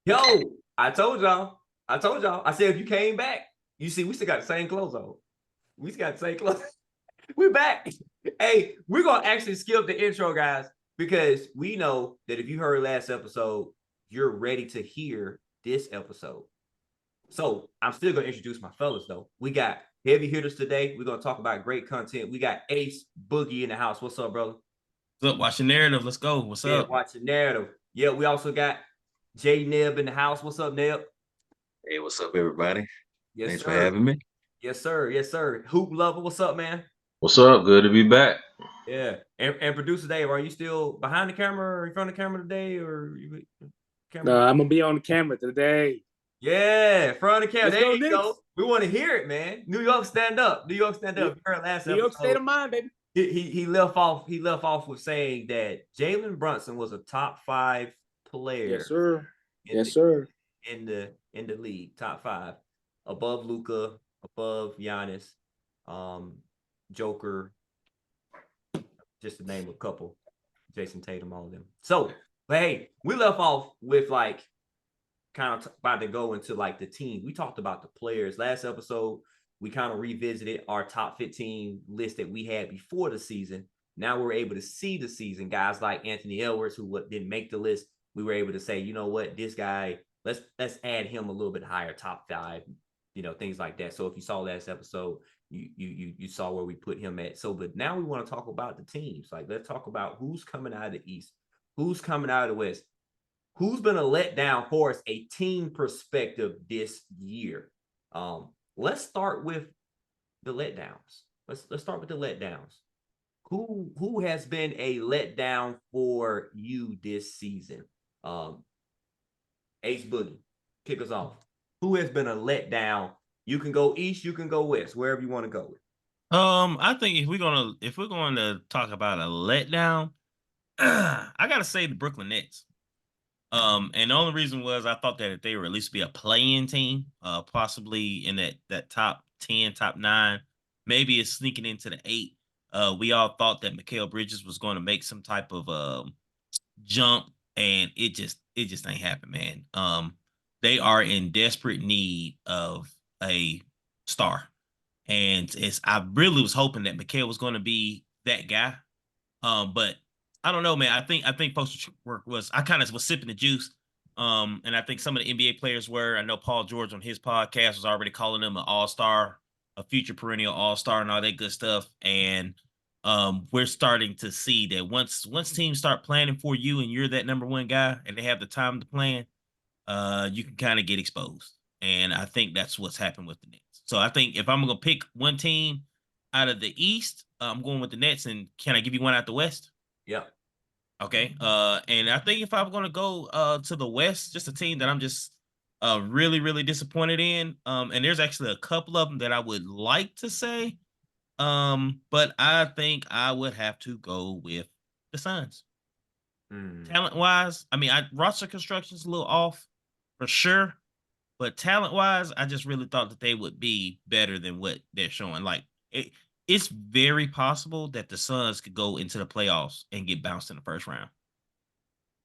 Yo, I told y'all. I said if you came back, you see, we still got the same clothes on. We still got the same clothes. We're back. Hey, we're gonna actually skip the intro, guys, because we know that if you heard last episode, you're ready to hear this episode. So I'm still gonna introduce my fellas though. We got heavy hitters today. We're gonna talk about great content. We got Ace Boogie in the house. What's up, brother? What's up? Watch the narrative. Let's go. What's Yeah, up? watch the narrative. Yeah, we also got J Neb in the house. What's up, Neb? Hey, what's up, everybody? Yes, Thanks for sir. having me. Yes, sir. Yes, sir. Hoop lover, what's up, man? What's up? Good to be back. Yeah. And producer Dave, are you still behind the camera or in front of the camera today? Or No, I'm gonna be on the camera today. Yeah, front of the camera. Let's There go, you Knicks. go. We want to hear it, man. New York, stand up. New York, stand up. You heard last New York episode. state of mind, baby. He left off with saying that Jalen Brunson was a top 5 player. Yes, sir. Yes, sir. In the league, top 5, above Luka, above Giannis, Joker, just to name a couple, Jason Tatum, all of them. So, but hey, we left off with like kind of about to go into like the team. We talked about the players last episode. We kind of revisited our top 15 list that we had before the season. Now we're able to see the season. Guys like Anthony Edwards, who didn't make the list, we were able to say, you know what, this guy, let's add him a little bit higher, top 5, things like that. So if you saw last episode, you saw where we put him at. So, but now we want to talk about the teams. Like, let's talk about who's coming out of the East, who's coming out of the West, who's been a letdown for us, a team perspective this year. Let's start with the letdowns. Let's start with the letdowns. Who has been a letdown for you this season? Ace Boogie, kick us off. Who has been a letdown? You can go East, you can go West, wherever you want to go with. I think if we're going to talk about a letdown, I gotta say the Brooklyn Nets. And the only reason was I thought that they would at least be a play-in team, possibly in that top 10, top 9, maybe it's sneaking into the 8. We all thought that Mikal Bridges was going to make some type of jump, and it just ain't happen, man. They are in desperate need of a star, and I really was hoping that Mikal was going to be that guy, but I don't know, man. I think folks work was I kind of was sipping the juice. And I think some of the NBA players were. I know Paul George on his podcast was already calling him an all-star, a future perennial all-star, and all that good stuff. And we're starting to see that once teams start planning for you and you're that number one guy and they have the time to plan, you can kind of get exposed. And I think that's what's happened with the Nets. So I think if I'm gonna pick one team out of the East, I'm going with the Nets. And can I give you one out the West? Yeah. Okay. And I think if I'm gonna go to the West, just a team that I'm just really, really disappointed in. And there's actually a couple of them that I would like to say. But I think I would have to go with the Suns. Talent wise, I mean, roster construction's a little off for sure. But talent wise, I just really thought that they would be better than what they're showing. Like it's very possible that the Suns could go into the playoffs and get bounced in the first round.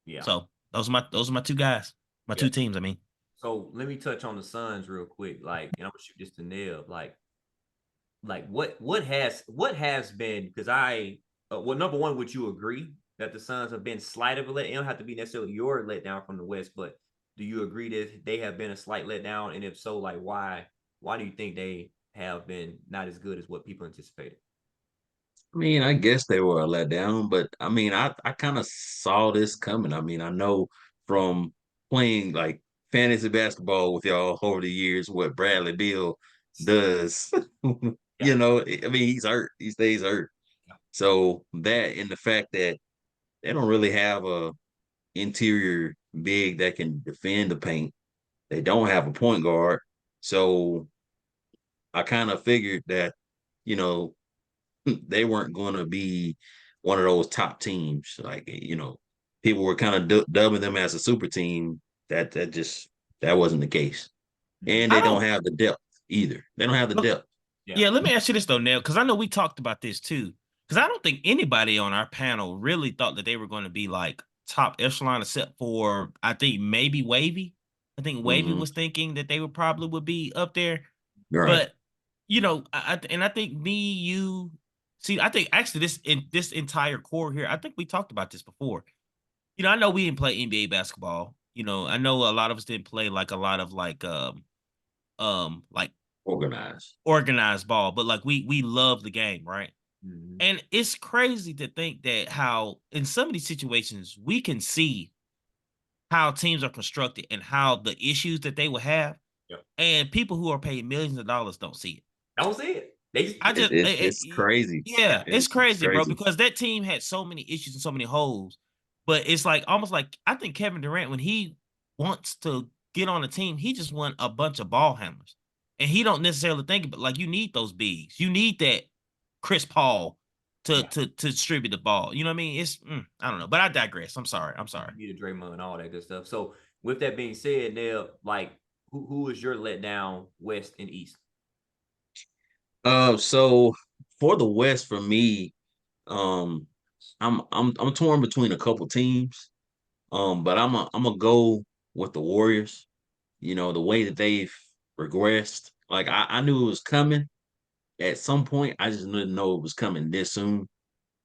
Yeah. So those are my two guys, two teams. I mean. So let me touch on the Suns real quick. Like, and I'm gonna shoot this to Neil. Like what has been, because number one, would you agree that the Suns have been slight of a let? It don't have to be necessarily your letdown from the West, but do you agree that they have been a slight letdown? And if so, like why do you think they have been not as good as what people anticipated? I mean, I guess they were a letdown, but I mean, I kind of saw this coming. I mean, I know from playing like fantasy basketball with y'all over the years what Bradley Beal does. I mean, he's hurt. He stays hurt. So that and the fact that they don't really have a interior big that can defend the paint. They don't have a point guard. So I kind of figured that, they weren't going to be one of those top teams. Like, people were kind of dubbing them as a super team. That wasn't the case. And they don't have the depth either. They don't have the depth. Yeah, let me ask you this though, Neil, because I know we talked about this too. Because I don't think anybody on our panel really thought that they were going to be like top echelon, except for I think maybe Wavy. I think Wavy Mhm. was thinking that they would be up there. Right. But you know, I think me, you, see, I think actually this entire core here, I think we talked about this before. You know, I know we didn't play NBA basketball. You know, I know a lot of us didn't play like a lot of like Organized. organized ball, but like we love the game, right? Mhm. And it's crazy to think that how in some of these situations we can see how teams are constructed and how the issues that they will have, Yep. and people who are paid millions of dollars don't see it. I don't see it. They just I just, It's crazy. yeah, it's It's crazy, bro, crazy. because that team had so many issues and so many holes. But it's like almost like I think Kevin Durant, when he wants to get on a team, he just want a bunch of ball handlers, and he don't necessarily think about like you need those bigs, you need that Chris Paul to Yeah. to distribute the ball. You know what I mean? It's I don't know, but I digress. I'm sorry. You need a Draymond and all that good stuff. So with that being said, Nell, like who is your letdown West and East? So for the West, for me, um, I'm torn between a couple teams. But I'm gonna go with the Warriors. You know, the way that they've regressed. Like I knew it was coming at some point. I just didn't know it was coming this soon.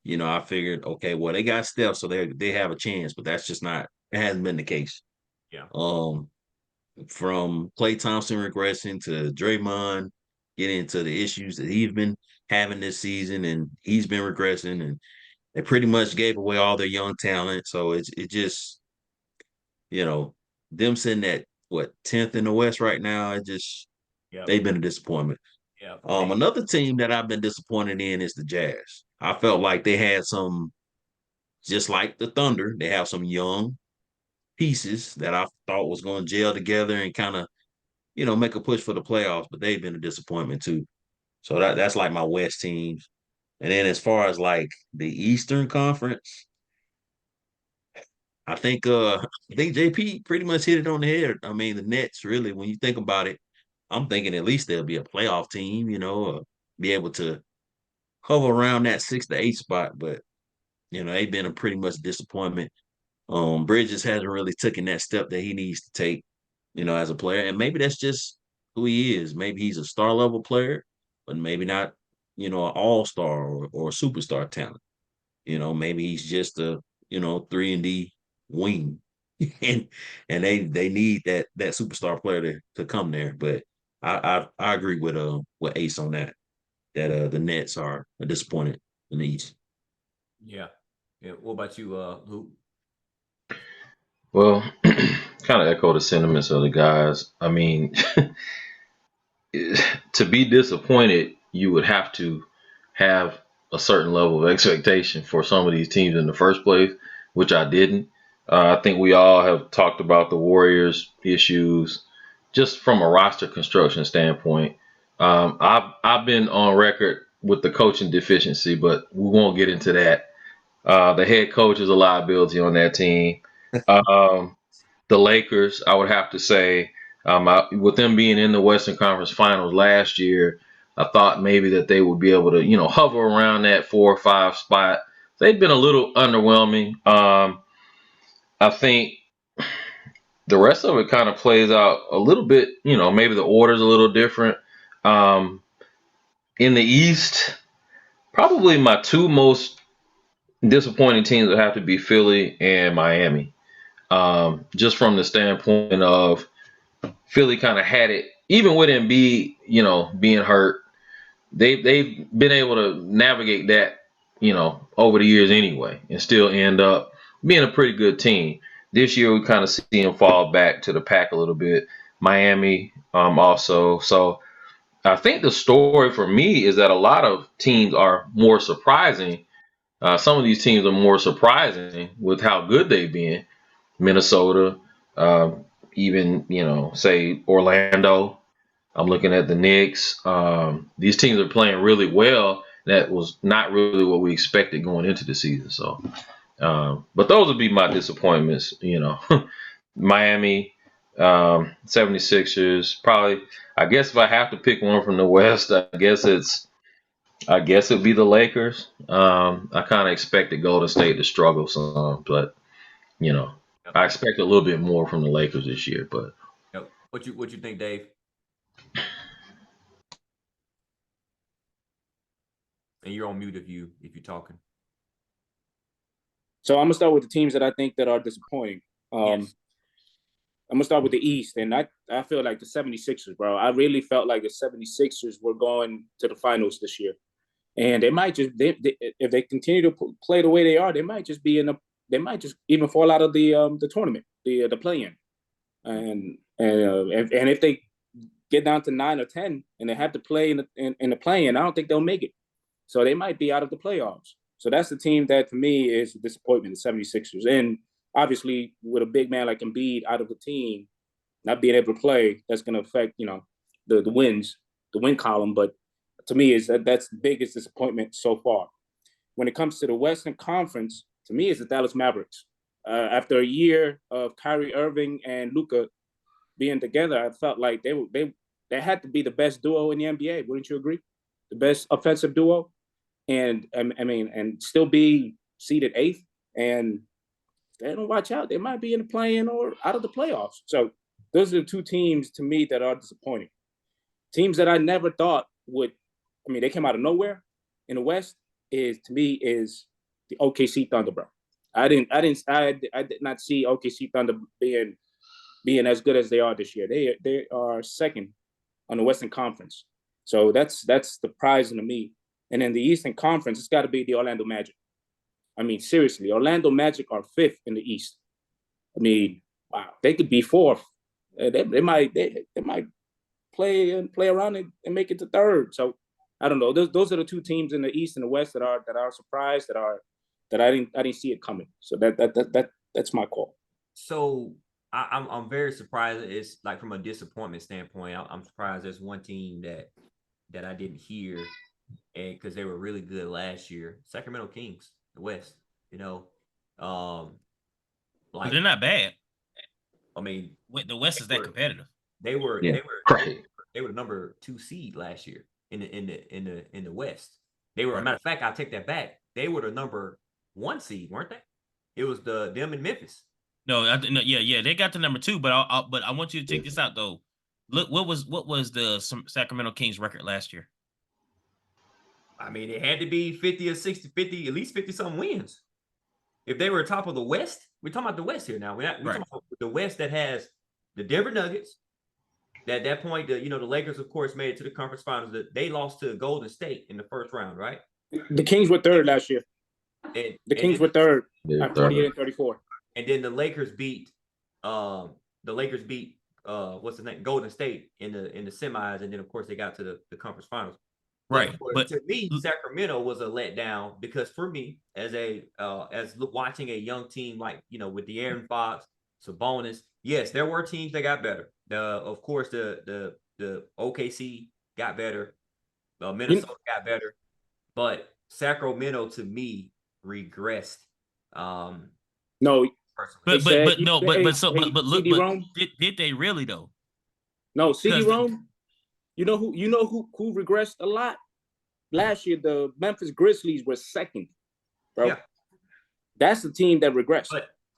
You know, I figured, okay, well, they got Steph, so they have a chance, but that's just not, it hasn't been the case. Yeah. From Klay Thompson regressing to Draymond getting into the issues that he's been having this season, and he's been regressing, and they pretty much gave away all their young talent. So it just, you know, them sitting at what 10th in the West right now, it just Yeah. they've been a disappointment. Yeah. Another team that I've been disappointed in is the Jazz. I felt like they had some, just like the Thunder, they have some young pieces that I thought was going to gel together and kind of, you know, make a push for the playoffs, but they've been a disappointment too. So that's like my West teams. And then as far as like the Eastern Conference, I think JP pretty much hit it on the head. I mean, the Nets really, when you think about it, I'm thinking at least they'll be a playoff team, you know, be able to hover around that 6 to 8 spot. But you know, they've been a pretty much disappointment. Bridges hasn't really taken that step that he needs to take, you know, as a player. And maybe that's just who he is. Maybe he's a star level player, but maybe not, you know, an all-star or a superstar talent. You know, maybe he's just a, you know, 3-and-D wing. and they need that superstar player to come there. But I agree with Ace on that. That the Nets are a disappointed in the East. Yeah. Yeah. What about you, Luke? Well, kind of echo the sentiments of the guys. I mean, to be disappointed, you would have to have a certain level of expectation for some of these teams in the first place, which I didn't. I think we all have talked about the Warriors' issues just from a roster construction standpoint. I've been on record with the coaching deficiency, but we won't get into that. The head coach is a liability on that team. Um, the Lakers, I would have to say, with them being in the Western Conference Finals last year, I thought maybe that they would be able to, hover around that 4 or 5 spot. They've been a little underwhelming. I think the rest of it kind of plays out a little bit, maybe the order's a little different. In the East, probably my two most disappointing teams would have to be Philly and Miami. Just from the standpoint of Philly kind of had it, even with Embiid, being hurt. They've been able to navigate that, over the years anyway, and still end up being a pretty good team. This year we kind of see them fall back to the pack a little bit. Miami, also. So I think the story for me is that a lot of teams are more surprising. Some of these teams are more surprising with how good they've been. Minnesota, even say Orlando. I'm looking at the Knicks. These teams are playing really well. That was not really what we expected going into the season. So, but those would be my disappointments. Miami, 76ers. Probably. I guess if I have to pick one from the West, I guess it'd be the Lakers. I kind of expected Golden State to struggle some, but You know, Yep. I expect a little bit more from the Lakers this year, but Yep. What you think, Dave? And you're on mute if you're talking. So I'm gonna start with the teams that I think that are disappointing. Yes. I'm gonna start with the East, and I feel like the 76ers, bro. I really felt like the 76ers were going to the finals this year, and they might just if they continue to play the way they are, they might just be they might just even fall out of the tournament, the play-in, and if they get down to 9 or 10 and they have to play in the play-in, I don't think they'll make it. So they might be out of the playoffs. So that's the team that, to me, is a disappointment, the 76ers. And obviously, with a big man like Embiid out of the team, not being able to play, that's going to affect, the wins, the win column. But to me, that's the biggest disappointment so far. When it comes to the Western Conference, to me, it's the Dallas Mavericks. After a year of Kyrie Irving and Luka being together, I felt like they had to be the best duo in the NBA. Wouldn't you agree? The best offensive duo. And and still be seeded 8th, and if they don't watch out, they might be in the play-in or out of the playoffs. So those are the two teams to me that are disappointing. Teams that I never thought would. They came out of nowhere in the West. Is the OKC Thunder, bro. I did not see OKC Thunder being as good as they are this year. They are second on the Western Conference, so that's surprising to me. And in the Eastern Conference, it's got to be the Orlando Magic. Seriously, Orlando Magic are 5th in the East. Wow, they could be 4th. They might play around and make it to 3rd. So I don't know. Those are the two teams in the East and the West that are surprised, that I didn't see it coming. So that's my call. So I'm very surprised. It's like from a disappointment standpoint. I'm surprised there's one team that I didn't hear. And because they were really good last year, Sacramento Kings, the West, but they're not bad. The West is that competitive. They were the number 2 seed last year in the West. They were, a matter of fact, I'll take that back. They were the number 1 seed, weren't they? It was them in Memphis. No, they got the number 2, but I want you to take this out though. Look, what was the Sacramento Kings record last year? It had to be 50 or 60, 50, at least 50-something wins. If they were top of the West, we're talking about the West here now. We're talking about the West that has the Denver Nuggets. At that point, the Lakers, of course, made it to the conference finals. They lost to Golden State in the first round, right? The Kings were 3rd last year. The Kings were 3rd at 48 and 34. And then the Lakers beat what's the name? Golden State in the semis, and then of course they got to the conference finals. Right, but to me, Sacramento was a letdown because for me, as watching a young team like with De'Aaron Fox, Sabonis, yes, there were teams that got better. Of course, the OKC got better, Minnesota got better, but Sacramento to me regressed. No, but look, did they really though? No, CD-Rome. You know who regressed a lot? Last year, the Memphis Grizzlies were 2nd, bro. Yeah. That's the team that regressed.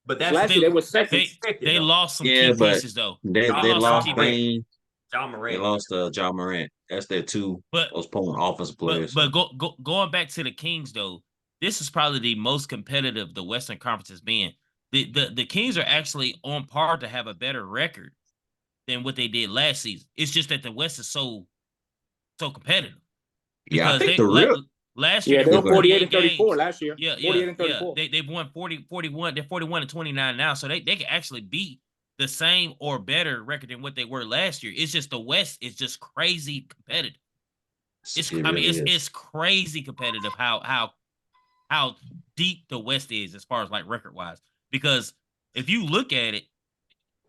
But that's last year they were 2nd. They lost some key pieces though. They lost Bane. Ja Morant. They lost Ja Morant. That's their 2 most potent offensive players. But going back to the Kings though, this is probably the most competitive the Western Conference has been. The Kings are actually on par to have a better record than what they did last season. It's just that the West is so competitive. Yeah, I think last year they were 48 and 34 last year. Yeah, 48 and 34. They've won 41. They're 41 and 29 now, so they can actually beat the same or better record than what they were last year. It's just the West is just crazy competitive. It's crazy competitive how deep the West is as far as like record wise. Because if you look at it,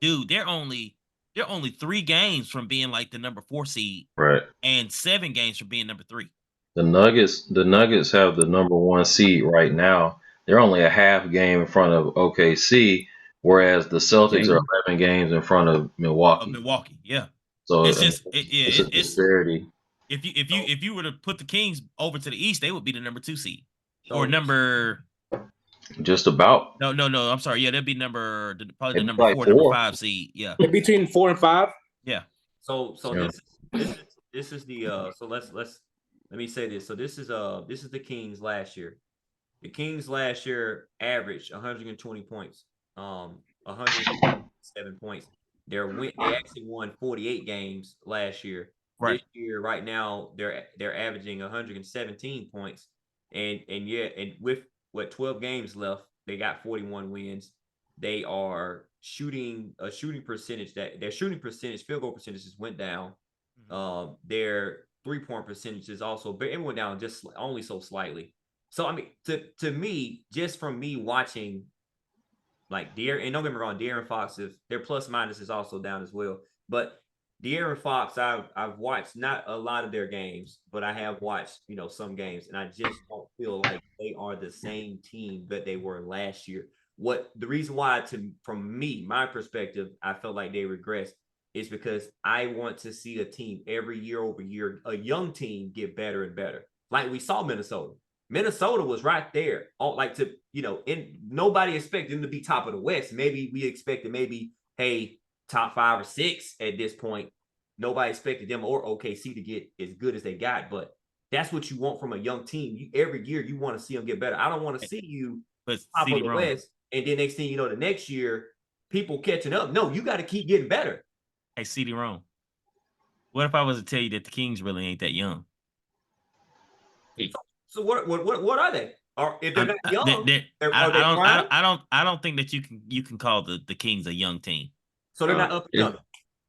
dude, they're only 3 games from being like the number 4 seed, right, and 7 games from being number 3. The Nuggets have the number 1 seed right now. They're only a half game in front of OKC, whereas the Celtics are 11 games in front of Milwaukee. Yeah. So it's just it's a disparity. If you were to put the Kings over to the East, they would be the number 2 seed or number Just about. No. I'm sorry. Yeah, that'd be probably the It'd be number like 4, number 4. 5 seed. Yeah. They're between 4 and 5. Yeah. So Yeah. this is the so let me say this. So this is the Kings last year. The Kings last year averaged 120 points, 107 points. They actually won 48 games last year. Right. This year, right now, they're averaging 117 points, and with 12 games left, they got 41 wins. They are shooting percentage their shooting percentage, field goal percentages went down. Their 3-point percentages also, but it went down just only so slightly. So I mean, to me, just from me watching, like and don't get me wrong, De'Aaron Fox, if their plus minus is also down as well. But De'Aaron Fox, I've watched not a lot of their games, but I have watched some games, and I just don't feel like they are the same team that they were last year. The reason why, from my perspective, I felt like they regressed is because I want to see a team every year over year, a young team get better and better, like we saw Minnesota. Minnesota was right there. Nobody expected them to be top of the West. Maybe we expected hey, top 5 or 6 at this point. Nobody expected them or OKC to get as good as they got, but that's what you want from a young team. Every year you want to see them get better. I don't want to see you top of the West, and then next thing you know, the next year people catching up. No, you got to keep getting better. Hey, CD-ROM, what if I was to tell you that the Kings really ain't that young? So what are they? Or if they're not young, are they I don't think that you can call the Kings a young team. So they're not up and coming.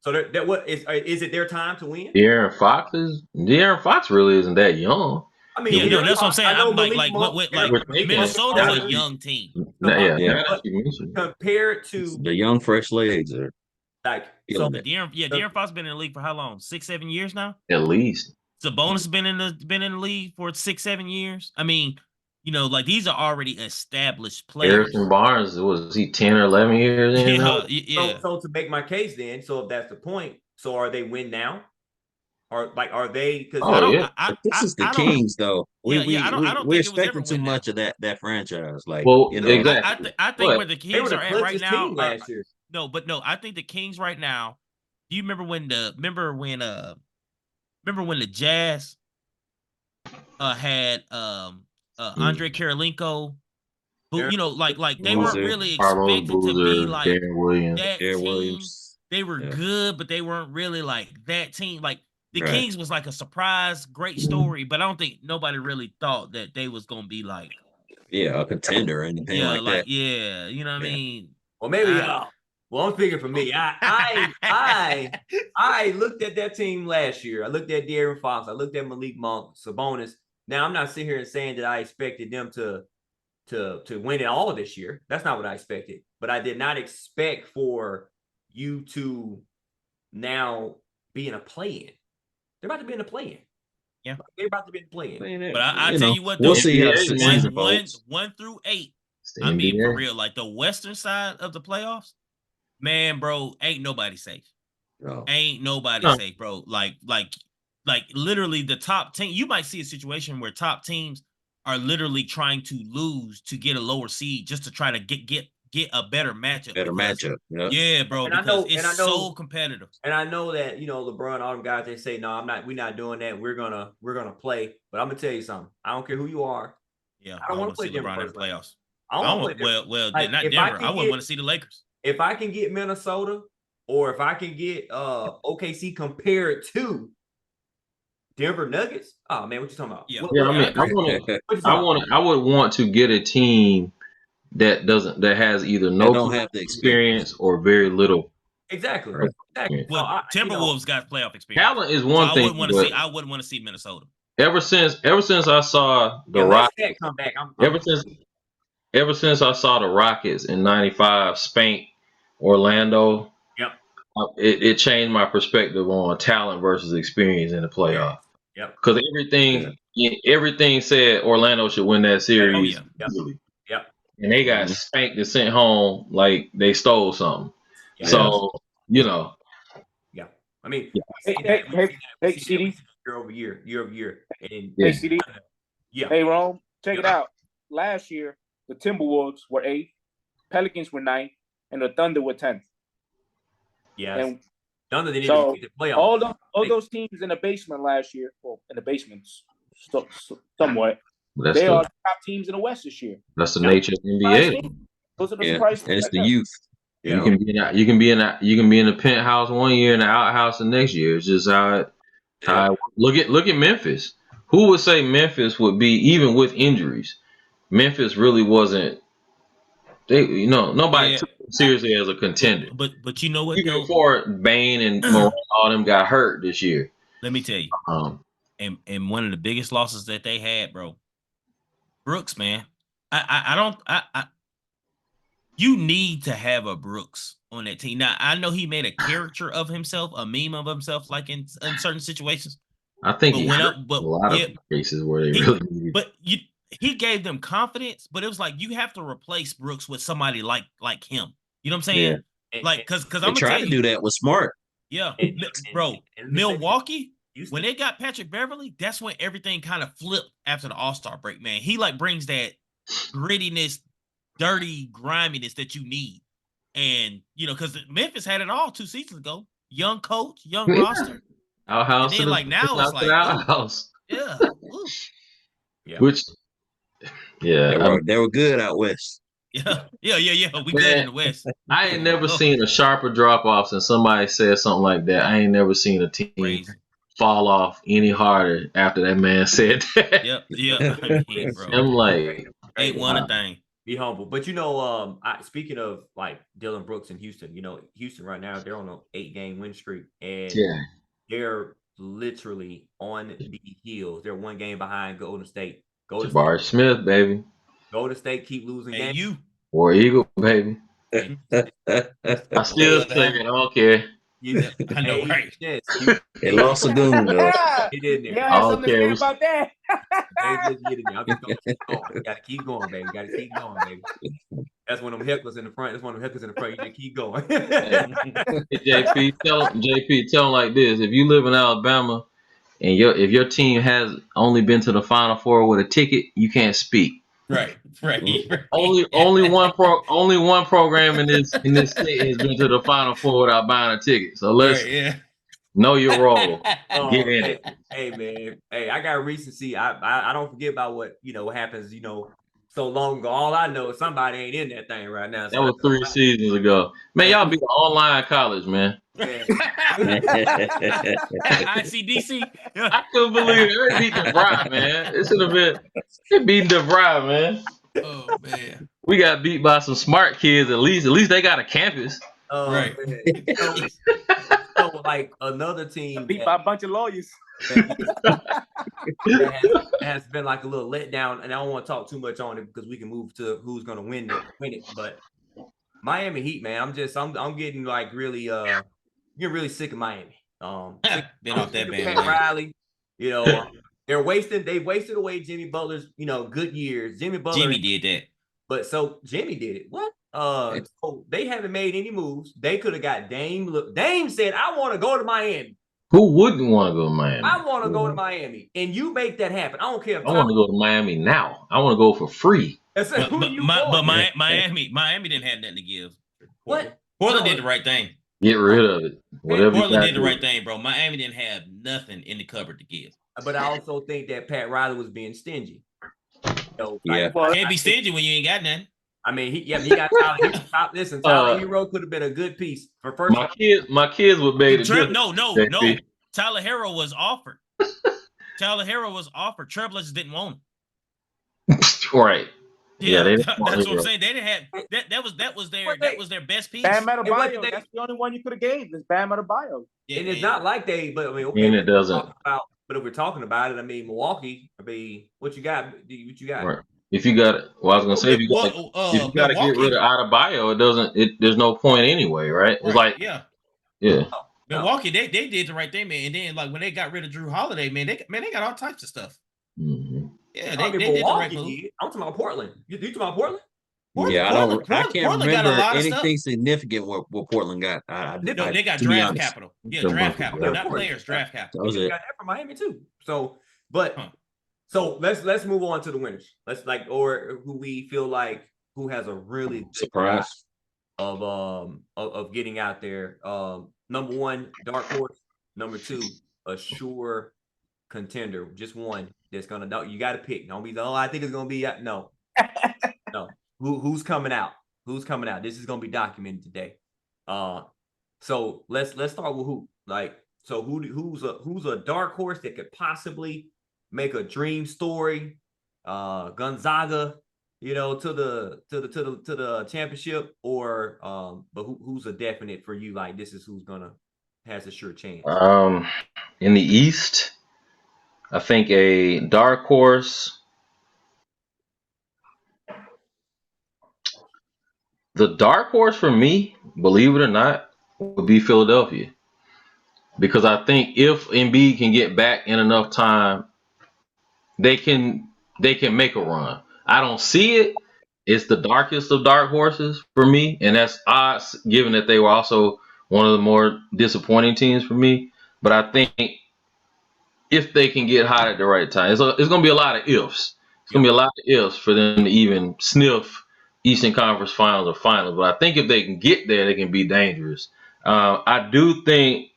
So they're what is it their time to win? De'Aaron Fox really isn't that young. I mean, that's what I'm saying. I'm like Minnesota is a young team. Compared to the young fresh legs are De'Aaron Fox been in the league for how long? 6-7 years now? At least. Sabonis been in the league for 6-7 years. I mean, like these are already established players. Harrison Barnes, was he 10 or 11 years in? Yeah. So to make my case then, so if that's the point, so are they win now? Or are they? Because this is the Kings, though. We're expecting too much of that franchise. Like, exactly. I think where the Kings are at right now. Last year. No, I think the Kings right now. Do you remember when the Jazz had Andre Karolinko, who they weren't really expected to be like that team. They were good, but they weren't really like that team. Like the Kings was like a surprise, great story, but I don't think nobody really thought that they was gonna be like a contender or anything like that. Yeah, you know what I mean? Well, maybe. Well, I'm speaking for me. I looked at that team last year. I looked at De'Aaron Fox. I looked at Malik Monk, Sabonis. Now I'm not sitting here and saying that I expected them to win it all this year. That's not what I expected. But I did not expect for you to now be in a play-in. They're about to be in a play-in. Yeah, they're about to be in a play-in. But I tell you what, we'll see how the season 1 through 8. I mean, for real, like the Western side of the playoffs. Man, bro, ain't nobody safe. Ain't nobody safe, bro. Like literally the top team. You might see a situation where top teams are literally trying to lose to get a lower seed just to try to get a better matchup. Yeah, bro. Because it's so competitive. And I know that LeBron, all them guys, they say, no, we're not doing that. We're gonna play. But I'm gonna tell you something. I don't care who you are. Yeah, I don't want to see LeBron in the playoffs. Not Denver. I wouldn't want to see the Lakers. If I can get Minnesota, or if I can get OKC compared to Denver Nuggets, oh man, what you talking about? Yeah, I would want to get a team that has either no experience or very little. Exactly. Well, Timberwolves got playoff experience. Talent is one thing. I wouldn't want to see Minnesota. Ever since I saw the Rockets come back, ever since I saw the Rockets in '95 spank Orlando, it changed my perspective on talent versus experience in the playoff. Because everything said Orlando should win that series. And they got spanked and sent home like they stole something. So Yeah. I mean, hey, CD. Year over year. And hey, CD. Yeah. Hey, Rome, check it out. Last year, the Timberwolves were 8th, Pelicans were 9th, and the Thunder were 10th. Yes. And Thunder didn't so even get the playoffs. all those teams in the basement last year, well, in the basement somewhat, That's they the are the top teams in the West this year. that's the nature of the NBA. Those are the Yeah, surprise and it's teams the right there. youth. You can be in the penthouse one year and the outhouse the next year. It's just how it, look at Memphis. Who would say Memphis would be, even with injuries? Memphis really wasn't. Nobody took them seriously as a contender. But you know what Even though? before Bane and Morant, all them got hurt this year. Let me tell you. And one of the biggest losses that they had, bro, Brooks, man. You need to have a Brooks on that team. Now, I know he made a character of himself, a meme of himself, like in certain situations. I think he went hurt up, but a lot of cases where they really needed. But he gave them confidence, but it was like you have to replace Brooks with somebody like him. You know what I'm saying? Yeah. Like, because They I'm gonna tried tell to you, do that with Smart. yeah, And bro. Milwaukee, Houston. when they got Patrick Beverly, that's when everything kind of flipped after the All-Star break, man. He like brings that grittiness, dirty griminess that you need. And, because Memphis had it all 2 seasons ago. Young coach, young roster. Outhouse. And then, like, now it's like, outhouse. Yeah. Yeah. Which, yeah. They were good out west. Yeah. We good in the West. I ain't never seen a sharper drop-off than somebody said something like that. I ain't never seen a team Crazy. fall off any harder after that man said that. Yep. I mean, bro. I'm like, Ain't won a thing. Be humble. But speaking of like Dillon Brooks in Houston, Houston right now, they're on an 8-game win streak. And they're literally on the heels. They're 1 game behind Golden State. Jabari Smith, baby. Golden State keep losing games. War Eagle, baby. I still say it. I don't care. I know, right? They lost a goon, though. He did there. Yeah, I don't care about that. I'm just gonna keep going. Gotta keep going, baby. Gotta keep going, baby. That's one of them hecklers in the front. You just keep going. JP, tell them like this. If you live in Alabama and if your team has only been to the Final Four with a ticket, you can't speak. Right. Only one program in this state has been to the Final Four without buying a ticket. So let's know your role. Get in it. Hey man. Hey, I got recency. I don't forget about what happens, so long ago. All I know is somebody ain't in that thing right now. So that was 3 seasons ago. Man, y'all be an online college, man. ICDC. I couldn't believe it. They beat DeVry, man. It should have been. They beat DeVry, man. Oh man. We got beat by some smart kids. At least they got a campus. Right. So like another team beat by a bunch of lawyers. that has been like a little letdown, and I don't want to talk too much on it because we can move to who's going to win it. But Miami Heat, man, I'm getting like really sick of Miami. Been off that band. Pat Riley, they've wasted away Jimmy Butler's good years. Jimmy did that. But so Jimmy did it. What? So they haven't made any moves. They could have got Dame. Dame said, "I want to go to Miami." Who wouldn't want to go to Miami? I want to go to Miami, and you make that happen. I don't care. I want to go to Miami now. I want to go for free. But Miami didn't have nothing to give. What? Portland did the right thing. Get rid of it. Portland did the right thing, bro. Miami didn't have nothing in the cupboard to give. But I also think that Pat Riley was being stingy. Can't be stingy when you ain't got nothing. I mean, he got Tyler. Listen, Tyler Hero could have been a good piece for first. My kids would make it. No. Tyler Hero was offered. Trailblazers didn't want him. Right. Yeah, that's what I'm saying. They didn't have that was their best piece. Bam Adebayo. That's the only one you could have gave. Is Bam Adebayo. Yeah, and it's not like but I mean, and it doesn't. But if we're talking about it, I mean, Milwaukee. I mean, what you got? Right. If you got it, I was gonna say if you got to get rid of Adebayo, it doesn't. There's no point anyway, right? It's like yeah. Milwaukee, they did the right thing, man. And then like when they got rid of Drew Holiday, man, they got all types of stuff. Mm-hmm. Yeah, they did the right move. I'm talking about Portland. You talking about Portland? I can't remember anything significant what Portland got. They got draft capital. Yeah, draft capital, not players. Draft capital. That was it. Got that from Miami too. So, but So let's move on to the winners. Let's or who we feel like who has a really good Surprise. shot of getting out there. Number one, dark horse. Number two, a sure contender. Just one that's gonna. No, you got to pick. Don't be. Oh, I think it's gonna be. No, no. Who's coming out? Who's coming out? This is gonna be documented today. So let's start with who. So who's a dark horse that could possibly make a dream story, Gonzaga, to the championship, or but who's a definite for you? Like this is who's gonna has a sure chance. In the East, I think a dark horse. The dark horse for me, believe it or not, would be Philadelphia. Because I think if Embiid can get back in enough time, they can make a run. I don't see it. It's the darkest of dark horses for me, and that's odds given that they were also one of the more disappointing teams for me. But I think if they can get hot at the right time, it's going to be a lot of ifs. It's going to be a lot of ifs for them to even sniff Eastern Conference Finals or Finals. But I think if they can get there, they can be dangerous. I do think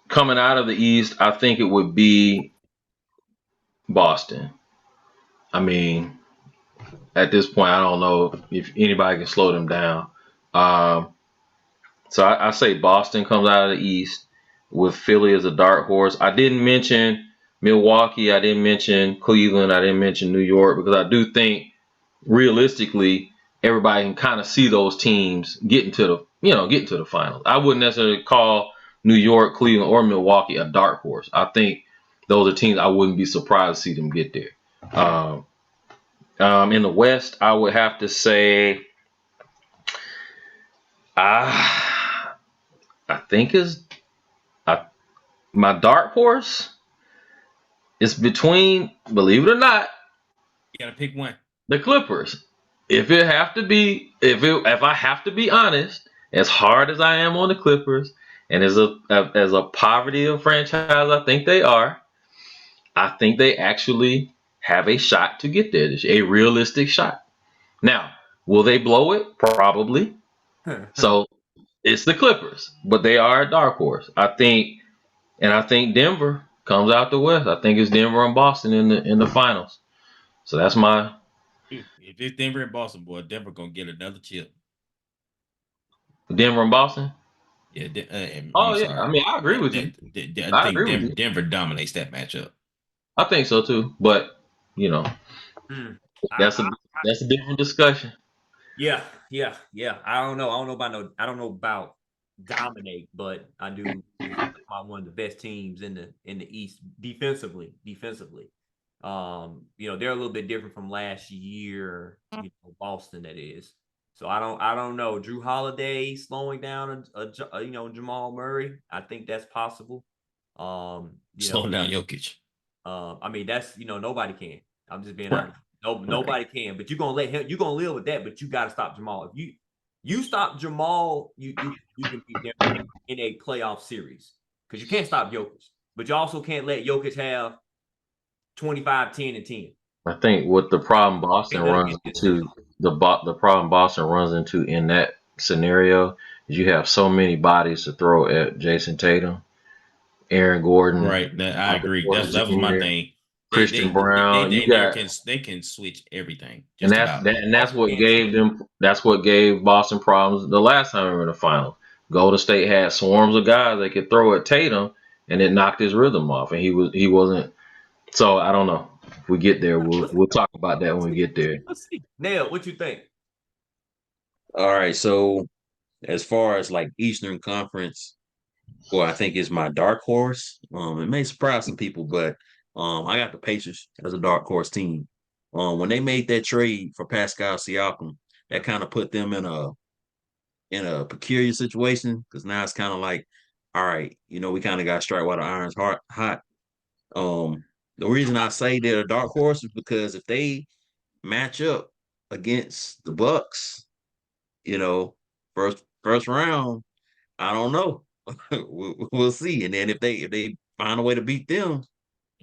coming out of the East, I think it would be Boston. I mean, at this point, I don't know if anybody can slow them down. So I say Boston comes out of the East with Philly as a dark horse. I didn't mention Milwaukee. I didn't mention Cleveland. I didn't mention New York because I do think realistically everybody can kind of see those teams getting to the finals. I wouldn't necessarily call New York, Cleveland, or Milwaukee a dark horse. I think those are teams I wouldn't be surprised to see them get there. In the West, I would have to say, I think my dark horse is between, believe it or not, You gotta pick one. the Clippers. If I have to be honest, as hard as I am on the Clippers, and as a poverty of franchise I think they are, I think they actually have a shot to get there this year, a realistic shot. Now, will they blow it? Probably. So it's the Clippers, but they are a dark horse. I think Denver comes out the West. I think it's Denver and Boston in the finals. So that's my. If it's Denver and Boston, boy, Denver gonna get another chip. Denver and Boston. Yeah. Oh I'm yeah, sorry. I mean I agree with you. I I think agree with you. Denver dominates that matchup. I think so too, but that's a different discussion. Yeah. I don't know. I don't know about dominate, but I do about one of the best teams in the East defensively. They're a little bit different from last year, Boston that is. So I don't know. Drew Holiday slowing down Jamal Murray. I think that's possible. Slowing down Jokic. I mean that's nobody can. I'm just being Right. honest. Nobody can. But you're gonna let him. You're gonna live with that. But you got to stop Jamal. If you stop Jamal, you can beat them in a playoff series because you can't stop Jokic. But you also can't let Jokic have 25, 10, and 10. I think what the problem Boston runs into the problem Boston runs into in that scenario is you have so many bodies to throw at Jason Tatum, Aaron Gordon. Right. I agree. That was my thing. Christian Brown. They can switch everything. And that's what gave Boston problems the last time we were in the finals. Golden State had swarms of guys they could throw at Tatum, and it knocked his rhythm off, and he wasn't. So I don't know. If we get there, we'll talk about that when we get there. Let's see. Nail, what you think? All right, so as far as like Eastern Conference, well, I think it's my dark horse. It may surprise some people, but I got the Pacers as a dark horse team. When they made that trade for Pascal Siakam, that kind of put them in a peculiar situation because now it's kind of like, all right, we kind of got to strike while the iron's hot. The reason I say they're a dark horse is because if they match up against the Bucks, first round, I don't know. We'll see. And then if they find a way to beat them,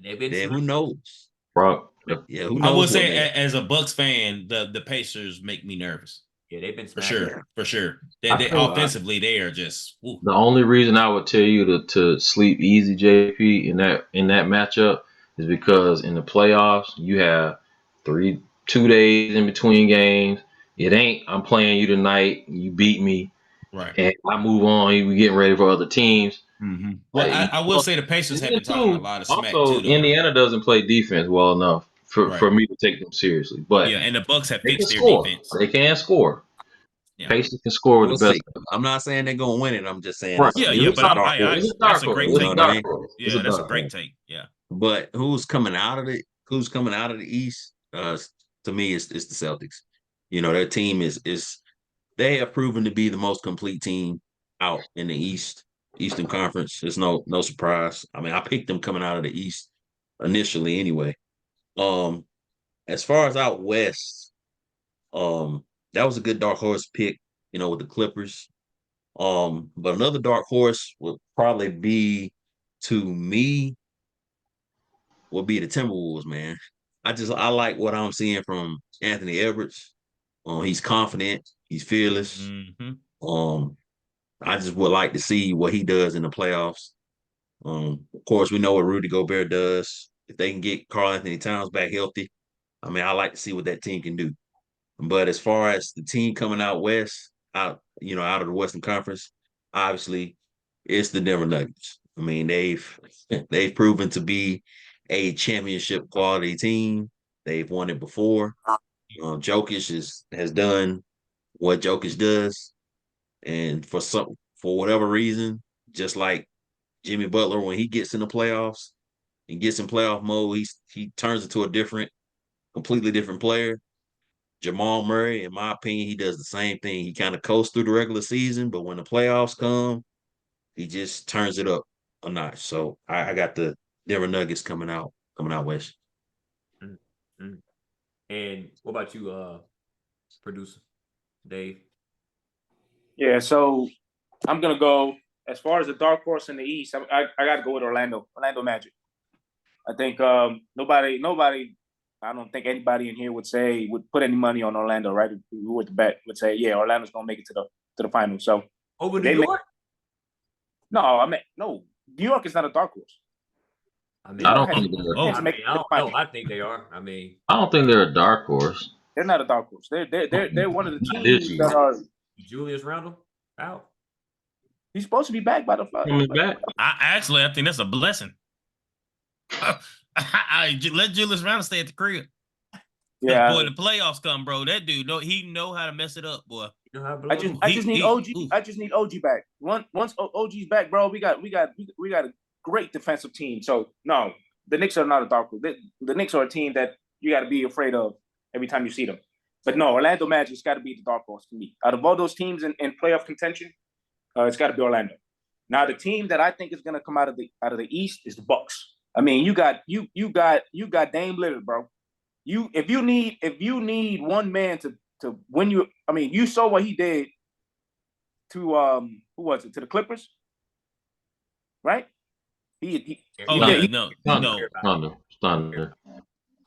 then who knows? Brock. Yeah, who I will knows what say, man. as a Bucks fan, the Pacers make me nervous Yeah, they've been for smacking. sure. For sure, they I think offensively they are just. Ooh. the only reason I would tell you to sleep easy, JP, in that matchup is because in the playoffs you have 2 days in between games. It ain't I'm playing you tonight, you beat me, Right. and I move on. We getting ready for other teams. Mm-hmm. Well, I will say the Pacers have And been talking a two, lot of smack also too, though. Indiana doesn't play defense well enough for Right. me to take them seriously. But Yeah, and the Bucks have they can fixed their score. defense. They can score. Yeah. Pacers can score with We'll the best. see. I'm not saying they're gonna win it. I'm just saying Right. Yeah, it's but a dark horse. It's a that's dark a horse. great It's take. a what I dark mean? horse. It's Yeah, that's a dark great horse. take. Yeah. But who's coming out of it? Who's coming out of the East? To me, it's the Celtics. You know, their team is they have proven to be the most complete team out in the Eastern Conference. It's no surprise. I mean, I picked them coming out of the East initially anyway. As far as out west, that was a good dark horse pick, you know, with the Clippers. But another dark horse would probably be, to me, would be the Timberwolves, man. I like what I'm seeing from Anthony Edwards. He's confident, he's fearless. Mm-hmm. I just would like to see what he does in the playoffs. Of course, we know what Rudy Gobert does. If they can get Karl Anthony Towns back healthy, I mean, I like to see what that team can do. But as far as the team coming out west, out of the Western Conference, obviously, it's the Denver Nuggets. I mean, they've proven to be a championship quality team. They've won it before. Jokic has done what Jokic does, and for whatever reason, just like Jimmy Butler, when he gets in the playoffs and gets in playoff mode, he turns into a completely different player. Jamal Murray, in my opinion, he does the same thing. He kind of coasts through the regular season, but when the playoffs come, he just turns it up a notch. So I got the Denver Nuggets coming out west. Mm-hmm. And what about you, producer Dave? Yeah, so I'm gonna go as far as the dark horse in the East. I got to go with Orlando Magic. I think nobody. I don't think anybody in here would put any money on Orlando, right? Who would bet would say, yeah, Orlando's gonna make it to the finals. So Over New York? no. New York is not a dark horse. I mean, I don't think they're. Oh. I don't know. I think they are. I mean, I don't think they're a dark horse. They're not a dark horse. They're one of the Not this teams year. that are. Julius Randle out. He's supposed to be back by the Coming back. I think that's a blessing. Let Julius Randle stay at the crib. Yeah, Boy, the playoffs come, bro. That dude, he know how to mess it up, boy. You know how I just need OG. I just need OG back. Once OG's back, bro, we got a great defensive team. So no, the Knicks are not a dark horse. The Knicks are a team that you got to be afraid of every time you see them. But no, Orlando Magic's got to be the dark horse to me. Out of all those teams in playoff contention, it's got to be Orlando. Now, the team that I think is going to come out of the East is the Bucks. I mean, you got Dame Lillard, bro. If you need one man to win you, I mean, you saw what he did to who was it, to the Clippers, right? He did. No. Thunder.